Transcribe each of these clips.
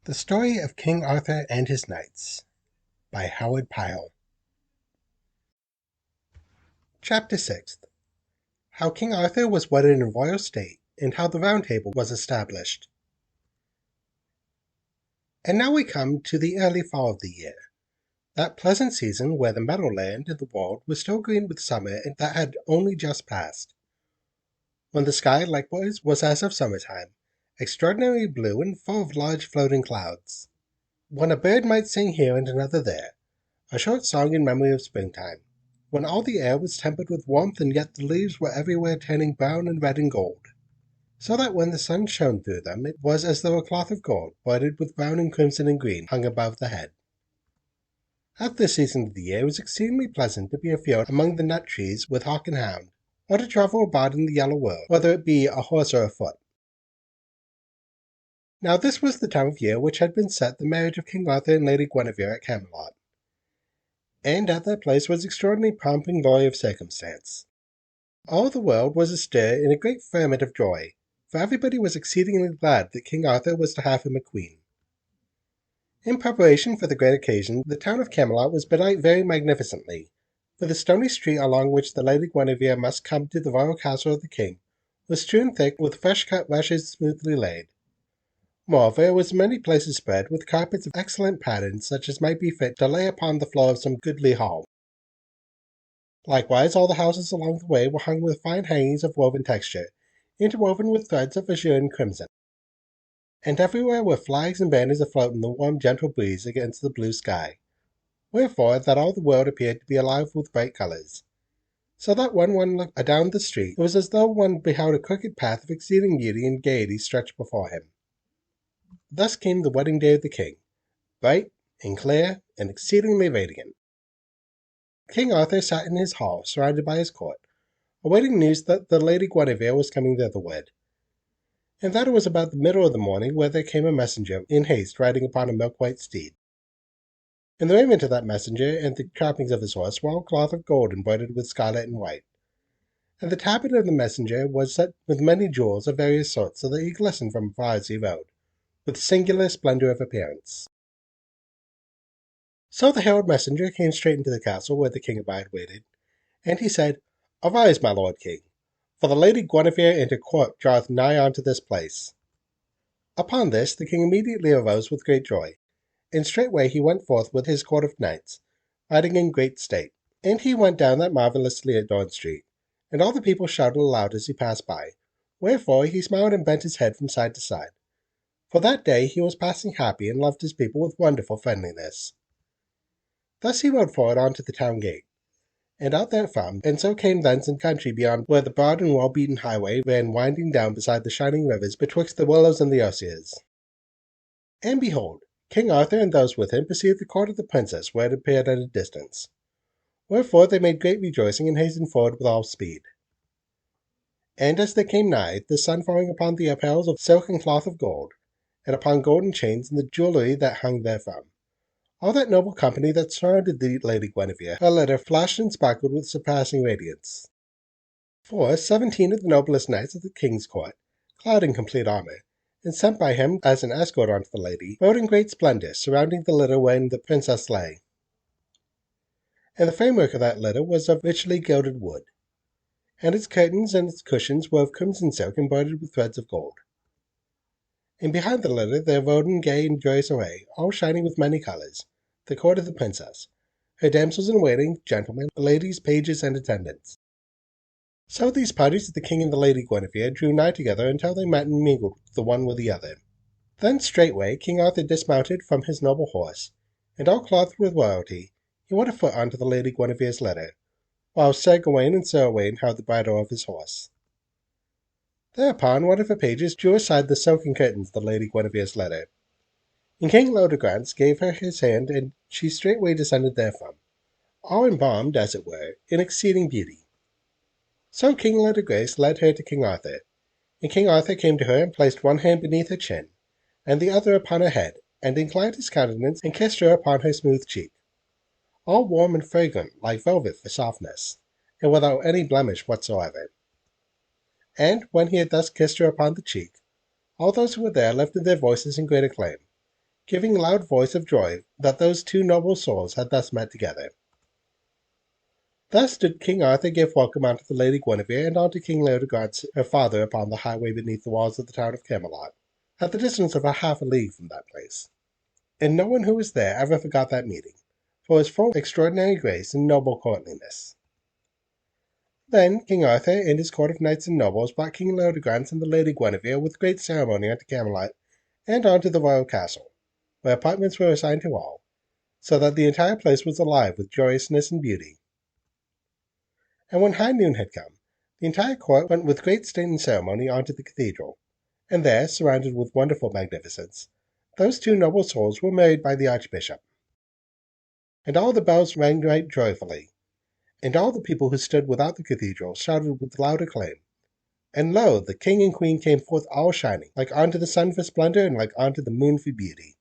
The Story of King Arthur and His Knights by Howard Pyle. Chapter 6. How King Arthur was wedded in royal state, and how the Round Table was established. And now we come to the early fall of the year, that pleasant season where the meadowland in the world was still green with summer and that had only just passed, when the sky likewise was as of summertime, extraordinary blue and full of large floating clouds, when a bird might sing here and another there, a short song in memory of springtime, when all the air was tempered with warmth and yet the leaves were everywhere turning brown and red and gold, so that when the sun shone through them it was as though a cloth of gold, bordered with brown and crimson and green, hung above the head. At this season of the year it was exceedingly pleasant to be afield among the nut trees with hawk and hound, or to travel about in the yellow world, whether it be a horse or a foot. Now this was the time of year which had been set the marriage of King Arthur and Lady Gwenivere at Camelot, and at that place was extraordinary pomp and glory of circumstance. All the world was astir in a great ferment of joy, for everybody was exceedingly glad that King Arthur was to have him a queen. In preparation for the great occasion, the town of Camelot was bedight very magnificently, for the stony street along which the Lady Guinevere must come to the royal castle of the king was strewn thick with fresh-cut rushes smoothly laid. Moreover, it was in many places spread with carpets of excellent pattern, such as might be fit to lay upon the floor of some goodly hall. Likewise, all the houses along the way were hung with fine hangings of woven texture, interwoven with threads of azure and crimson. And everywhere were flags and banners afloat in the warm, gentle breeze against the blue sky, wherefore that all the world appeared to be alive with bright colors, so that when one looked adown the street, it was as though one beheld a crooked path of exceeding beauty and gaiety stretched before him. Thus came the wedding day of the king, bright and clear and exceedingly radiant. King Arthur sat in his hall, surrounded by his court, awaiting news that the Lady Gwenivere was coming thitherward, and that it was about the middle of the morning where there came a messenger in haste riding upon a milk-white steed. And the raiment of that messenger and the trappings of his horse were all cloth of gold embroidered with scarlet and white, and the tabard of the messenger was set with many jewels of various sorts, so that he glistened from afar as he rode, with singular splendor of appearance. So the herald messenger came straight into the castle where the king abide waited, and he said, "Arise, my lord king, for the Lady Guinevere and her court draweth nigh unto this place." Upon this the king immediately arose with great joy, and straightway he went forth with his court of knights, riding in great state. And he went down that marvellously adorned street, and all the people shouted aloud as he passed by, wherefore he smiled and bent his head from side to side. For that day he was passing happy and loved his people with wonderful friendliness. Thus he rode forward on to the town gate, and out therefrom, and so came thence in country beyond where the broad and well-beaten highway ran winding down beside the shining rivers betwixt the willows and the osiers. And behold, King Arthur and those with him perceived the court of the princess where it appeared at a distance, wherefore they made great rejoicing and hastened forward with all speed. And as they came nigh, the sun falling upon the apparels of silk and cloth of gold, and upon golden chains and the jewellery that hung therefrom, all that noble company that surrounded the Lady Guinevere, her litter flashed and sparkled with surpassing radiance. For 17 of the noblest knights of the king's court, clad in complete armour, and sent by him as an escort unto the lady, rode in great splendour, surrounding the litter wherein the princess lay. And the framework of that litter was of richly gilded wood, and its curtains and its cushions were of crimson silk embroidered with threads of gold. And behind the litter there rode in gay and joyous array, all shining with many colours, the court of the princess, her damsels in waiting, gentlemen, ladies, pages, and attendants. So these parties of the king and the Lady Guinevere drew nigh together until they met and mingled the one with the other. Then straightway King Arthur dismounted from his noble horse, and all clothed with royalty, he went afoot unto the Lady Guinevere's litter, while Sir Gawain and Sir Owain held the bridle of his horse. Thereupon one of her pages drew aside the silken curtains of the Lady Guinevere's litter, and King Leodegrance gave her his hand, and she straightway descended therefrom, all embalmed, as it were, in exceeding beauty. So King Leodegrance led her to King Arthur, and King Arthur came to her and placed one hand beneath her chin, and the other upon her head, and inclined his countenance and kissed her upon her smooth cheek, all warm and fragrant like velvet for softness, and without any blemish whatsoever. And when he had thus kissed her upon the cheek, all those who were there lifted their voices in great acclaim, giving loud voice of joy that those two noble souls had thus met together. Thus did King Arthur give welcome unto the Lady Guinevere and unto King Leodegrance her father upon the highway beneath the walls of the town of Camelot, at the distance of half a league from that place. And no one who was there ever forgot that meeting, for it was full of extraordinary grace and noble courtliness. Then King Arthur and his court of knights and nobles brought King Leodegrance and the Lady Guinevere with great ceremony unto Camelot and unto the royal castle, where apartments were assigned to all, so that the entire place was alive with joyousness and beauty. And when high noon had come, the entire court went with great state and ceremony unto the cathedral, and there, surrounded with wonderful magnificence, those two noble souls were married by the archbishop. And all the bells rang right joyfully, and all the people who stood without the cathedral shouted with loud acclaim. And lo, the king and queen came forth all shining, like unto the sun for splendor, and like unto the moon for beauty.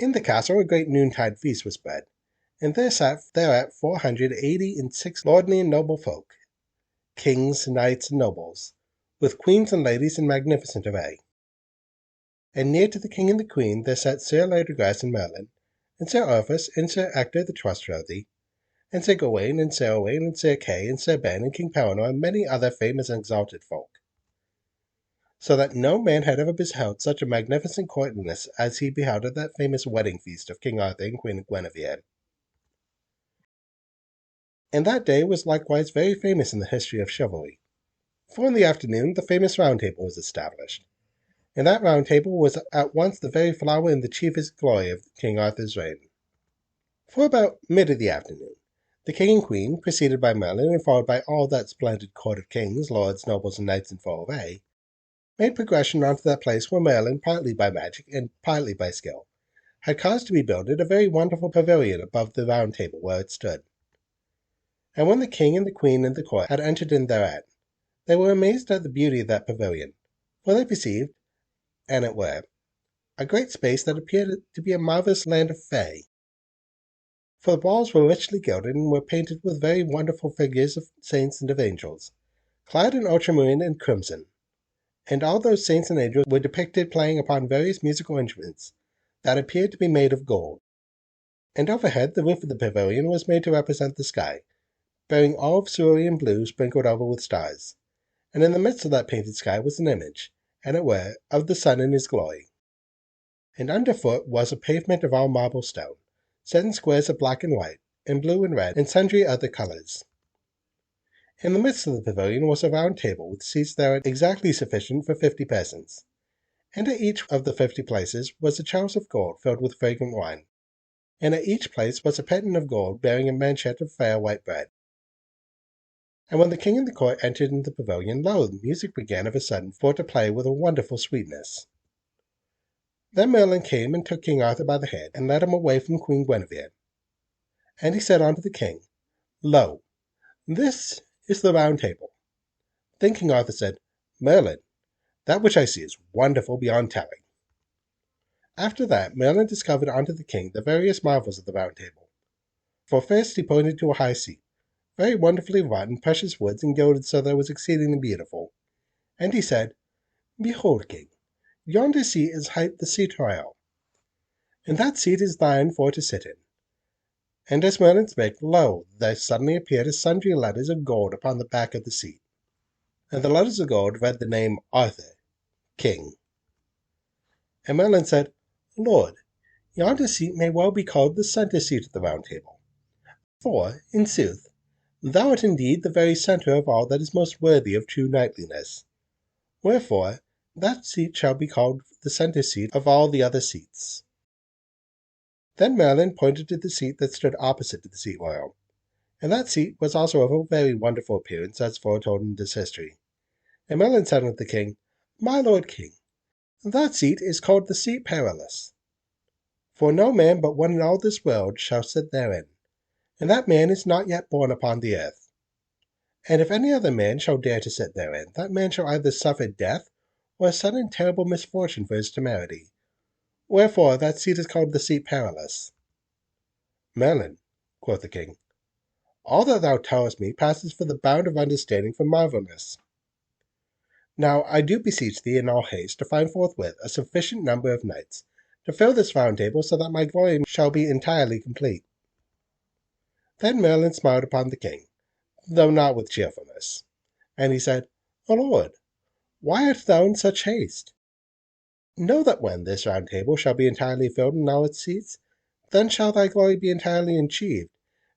In the castle a great noontide feast was spread, and there sat thereat 486 lordly and noble folk, kings, knights, and nobles, with queens and ladies in magnificent array. And near to the king and the queen there sat Sir Leodegrance and Merlin, and Sir Arthur, and Sir Ector the Trustworthy, and Sir Gawain, and Sir Owain, and Sir Kay, and Sir Ben, and King Pellinore, and many other famous and exalted folk, so that no man had ever beheld such a magnificent courtliness as he beheld at that famous wedding feast of King Arthur and Queen Guinevere. And that day was likewise very famous in the history of chivalry, for in the afternoon the famous Round Table was established, and that Round Table was at once the very flower and the chiefest glory of King Arthur's reign. For about mid of the afternoon, the king and queen, preceded by Merlin and followed by all that splendid court of kings, lords, nobles, and knights in full array, made progression unto that place where Merlin, partly by magic and partly by skill, had caused to be builded a very wonderful pavilion above the Round Table where it stood. And when the king and the queen and the court had entered in thereat, they were amazed at the beauty of that pavilion, for they perceived, an it were, a great space that appeared to be a marvellous land of fay. For the walls were richly gilded and were painted with very wonderful figures of saints and of angels, clad in ultramarine and crimson. And all those saints and angels were depicted playing upon various musical instruments that appeared to be made of gold. And overhead the roof of the pavilion was made to represent the sky, bearing all of cerulean blue sprinkled over with stars. And in the midst of that painted sky was an image, and it were, of the sun in his glory. And underfoot was a pavement of all marble stone, set in squares of black and white, and blue and red, and sundry other colours. In the midst of the pavilion was a round table, with seats thereat exactly sufficient for 50 persons. And at each of the 50 places was a chalice of gold filled with fragrant wine, and at each place was a pennon of gold bearing a manchet of fair white bread. And when the king and the court entered into the pavilion, lo, music began of a sudden for to play with a wonderful sweetness. Then Merlin came and took King Arthur by the hand, and led him away from Queen Guinevere. And he said unto the king, Lo, this is the Round Table. Then King Arthur said, Merlin, that which I see is wonderful beyond telling. After that Merlin discovered unto the king the various marvels of the Round Table. For first he pointed to a high seat, very wonderfully wrought in precious woods and gilded so that it was exceedingly beautiful. And he said, Behold, king, yonder seat is hight the Seat Royal, and that seat is thine for to sit in. And as Merlin spake, lo, there suddenly appeared a sundry letters of gold upon the back of the seat. And the letters of gold read the name Arthur, King. And Merlin said, Lord, yonder seat may well be called the centre seat of the Round Table. For, in sooth, thou art indeed the very centre of all that is most worthy of true knightliness. Wherefore, that seat shall be called the centre seat of all the other seats. Then Merlin pointed to the seat that stood opposite to the Seat Royal, and that seat was also of a very wonderful appearance, as foretold in this history. And Merlin said unto the king, My lord king, that seat is called the Seat Perilous. For no man but one in all this world shall sit therein, and that man is not yet born upon the earth. And if any other man shall dare to sit therein, that man shall either suffer death or a sudden terrible misfortune for his temerity. Wherefore that seat is called the Seat Perilous. Merlin, quoth the king, all that thou tellest me passes for the bound of understanding for marvellousness. Now I do beseech thee in all haste to find forthwith a sufficient number of knights to fill this round table, so that my glory shall be entirely complete." Then Merlin smiled upon the king, though not with cheerfulness, and he said, "O Lord, why art thou in such haste? Know that when this round table shall be entirely filled in all its seats, then shall thy glory be entirely achieved,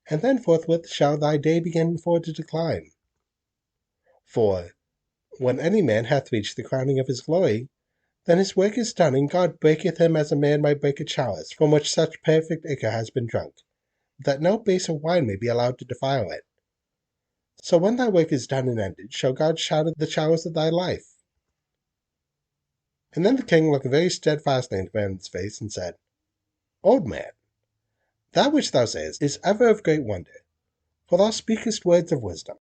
and then forthwith shall thy day begin for to decline. For when any man hath reached the crowning of his glory, then his work is done, and God breaketh him as a man might break a chalice, from which such perfect ichor has been drunk, that no baser wine may be allowed to defile it. So when thy work is done and ended, shall God shatter the chalice of thy life." And then the king looked very steadfastly into Merlin's face, and said, "Old man, that which thou sayest is ever of great wonder, for thou speakest words of wisdom.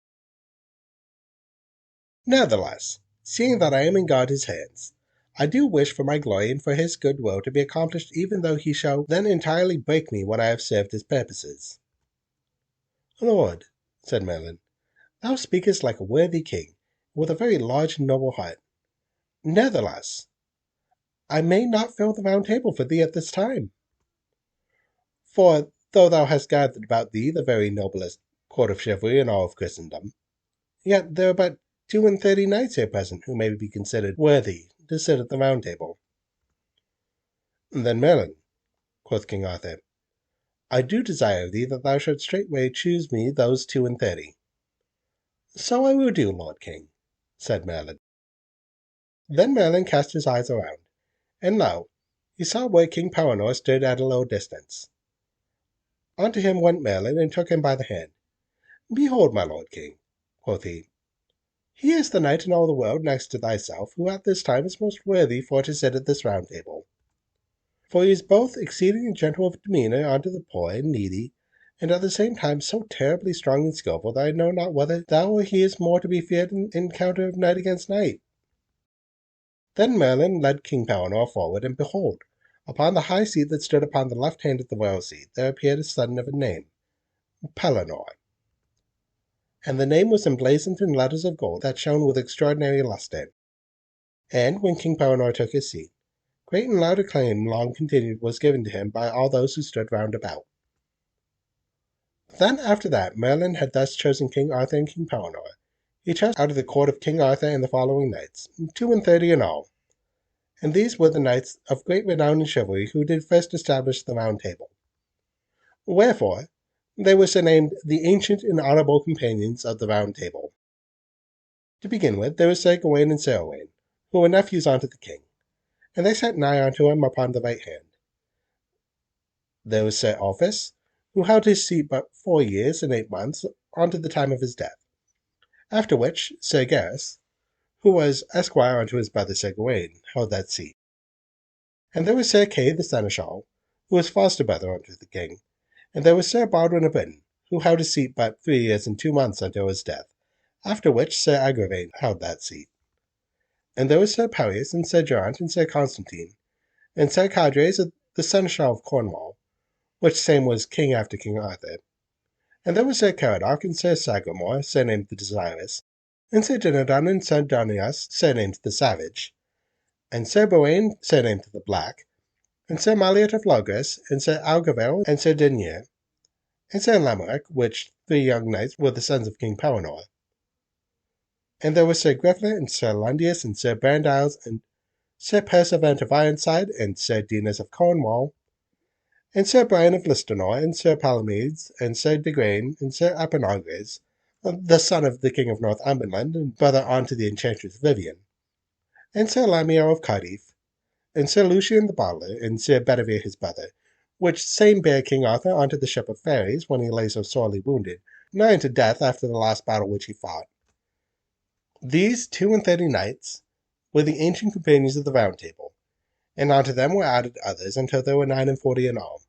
Nevertheless, seeing that I am in God his hands, I do wish for my glory and for his good will to be accomplished, even though he shall then entirely break me when I have served his purposes." "Lord," said Merlin, "thou speakest like a worthy king, with a very large and noble heart. Nevertheless, I may not fill the round table for thee at this time. For though thou hast gathered about thee the very noblest court of chivalry in all of Christendom, yet there are but 32 knights here present who may be considered worthy to sit at the round table." "Then, Merlin," quoth King Arthur, "I do desire of thee that thou shouldst straightway choose me those 32. "So I will do, Lord King," said Merlin. Then Merlin cast his eyes around, and lo, he saw where King Pellinore stood at a little distance. Unto him went Merlin, and took him by the hand. "Behold, my lord king," quoth he, "he is the knight in all the world next to thyself who at this time is most worthy for to sit at this round table. For he is both exceeding gentle of demeanour unto the poor and needy, and at the same time so terribly strong and skilful that I know not whether thou or he is more to be feared in encounter of knight against knight." Then Merlin led King Pellinore forward, and behold, upon the high seat that stood upon the left hand of the royal seat there appeared a sudden of a name, Pellinore. And the name was emblazoned in letters of gold that shone with extraordinary lustre. And when King Pellinore took his seat, great and loud acclaim long continued was given to him by all those who stood round about. Then after that Merlin had thus chosen King Arthur and King Pellinore, he chose out of the court of King Arthur and the following knights, 32 in all. And these were the knights of great renown in chivalry who did first establish the Round Table. Wherefore they were surnamed the ancient and honourable companions of the Round Table. To begin with, there was Sir Gawain and Sir Owain, who were nephews unto the king, and they sat nigh unto him upon the right hand. There was Sir Ulfius, who held his seat but 4 years and 8 months unto the time of his death. After which Sir Gareth, who was esquire unto his brother Sir Gawain, held that seat. And there was Sir Kay the Seneschal, who was foster brother unto the king, and there was Sir Baldwin of Britain, who held his seat but 3 years and 2 months until his death, after which Sir Agravain held that seat. And there was Sir Pelleas, and Sir Geraint, and Sir Constantine, and Sir Cadres the Seneschal of Cornwall, which same was king after King Arthur. And there was Sir Caradoc, and Sir Sagramore, surnamed the Desirous, and Sir Dinadan, and Sir Donius, surnamed the Savage, and Sir Bowain, surnamed the Black, and Sir Maliot of Logres, and Sir Algavel, and Sir Denier, and Sir Lamorak, which 3 young knights were the sons of King Pellinore. And there was Sir Griflet, and Sir Lundius, and Sir Brandiles, and Sir Percivant of Ironside, and Sir Dinas of Cornwall, and Sir Brian of Listonor, and Sir Palomides, and Sir Degraine, and Sir Apenagres, the son of the King of Northumberland, and brother unto the Enchantress Vivian, and Sir Lamio of Cardiff, and Sir Lucian the Butler, and Sir Bedivere his brother, which same bare King Arthur unto the ship of fairies when he lay so sorely wounded, nigh unto death after the last battle which he fought. These 32 knights were the ancient companions of the Round Table, and unto them were added others until there were 49 in all.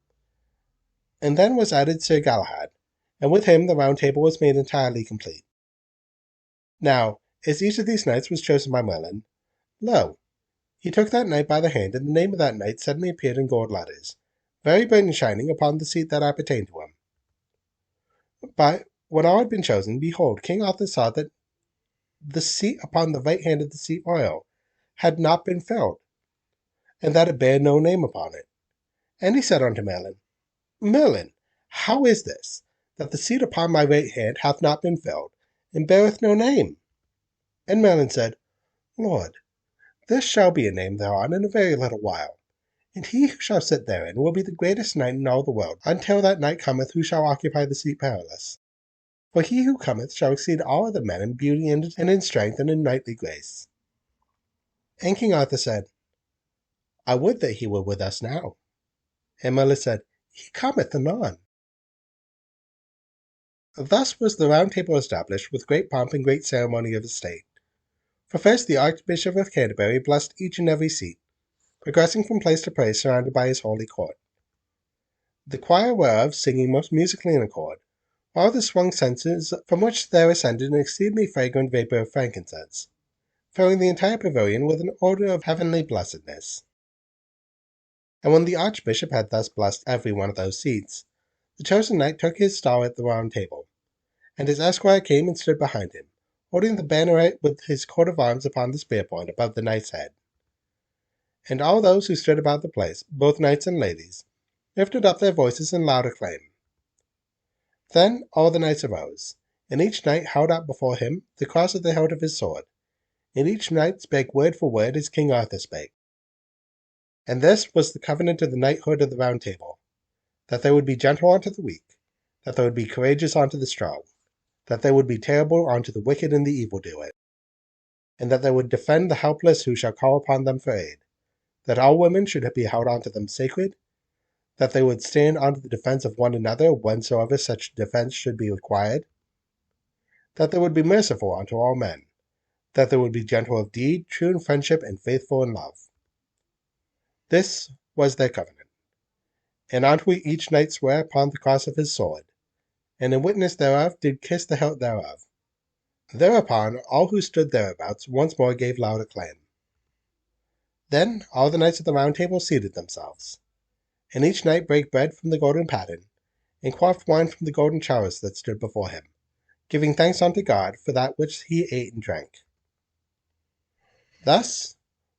And then was added Sir Galahad, and with him the Round Table was made entirely complete. Now, as each of these knights was chosen by Merlin, lo, he took that knight by the hand, and the name of that knight suddenly appeared in gold letters, very bright and shining, upon the seat that appertained to him. But when all had been chosen, behold, King Arthur saw that the seat upon the right hand of the seat royal had not been filled, and that it bare no name upon it. And he said unto Merlin, Merlin, how is this, that the seat upon my right hand hath not been filled, and beareth no name? And Merlin said, Lord, there shall be a name thereon in a very little while, and he who shall sit therein will be the greatest knight in all the world, until that knight cometh who shall occupy the seat perilous. For he who cometh shall exceed all other men in beauty and in strength and in knightly grace. And King Arthur said, I would that he were with us now. And Merlin said, He cometh anon. Thus was the Round Table established with great pomp and great ceremony of estate. For first the Archbishop of Canterbury blessed each and every seat, progressing from place to place surrounded by his holy court. The choir whereof singing most musically in accord, while the swung censers from which there ascended an exceedingly fragrant vapor of frankincense, filling the entire pavilion with an odor of heavenly blessedness. And when the Archbishop had thus blessed every one of those seats, the chosen knight took his stall at the Round Table, and his esquire came and stood behind him, holding the banner with his coat of arms upon the spear point above the knight's head. And all those who stood about the place, both knights and ladies, lifted up their voices in loud acclaim. Then all the knights arose, and each knight held up before him the cross of the hilt of his sword, and each knight spake word for word as King Arthur spake. And this was the covenant of the knighthood of the Round Table, that they would be gentle unto the weak, that they would be courageous unto the strong, that they would be terrible unto the wicked and the evildoer, and that they would defend the helpless who shall call upon them for aid, that all women should be held unto them sacred, that they would stand unto the defense of one another whensoever such defense should be required, that they would be merciful unto all men, that they would be gentle of deed, true in friendship, and faithful in love. This was their covenant. And unto each knight sware upon the cross of his sword, and in witness thereof did kiss the hilt thereof. Thereupon all who stood thereabouts once more gave loud acclaim. Then all the knights of the Round Table seated themselves, and each knight brake bread from the golden paten, and quaffed wine from the golden chalice that stood before him, giving thanks unto God for that which he ate and drank. Thus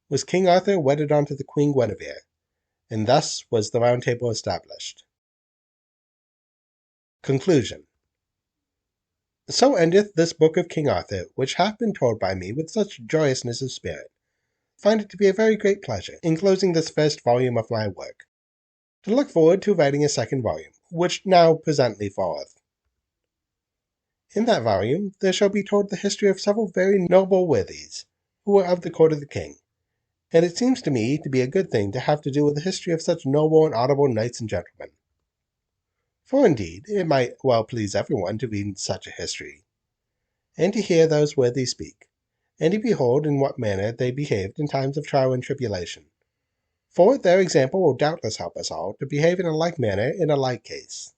was King Arthur wedded unto the Queen Guinevere, and thus was the Round Table established. Conclusion. So endeth this book of King Arthur, which hath been told by me with such joyousness of spirit. I find it to be a very great pleasure, in closing this first volume of my work, to look forward to writing a second volume, which now presently falleth. In that volume there shall be told the history of several very noble worthies, who were of the court of the king, and it seems to me to be a good thing to have to do with the history of such noble and honorable knights and gentlemen. For indeed it might well please everyone to read such a history, and to hear those worthies speak, and to behold in what manner they behaved in times of trial and tribulation. For their example will doubtless help us all to behave in a like manner in a like case.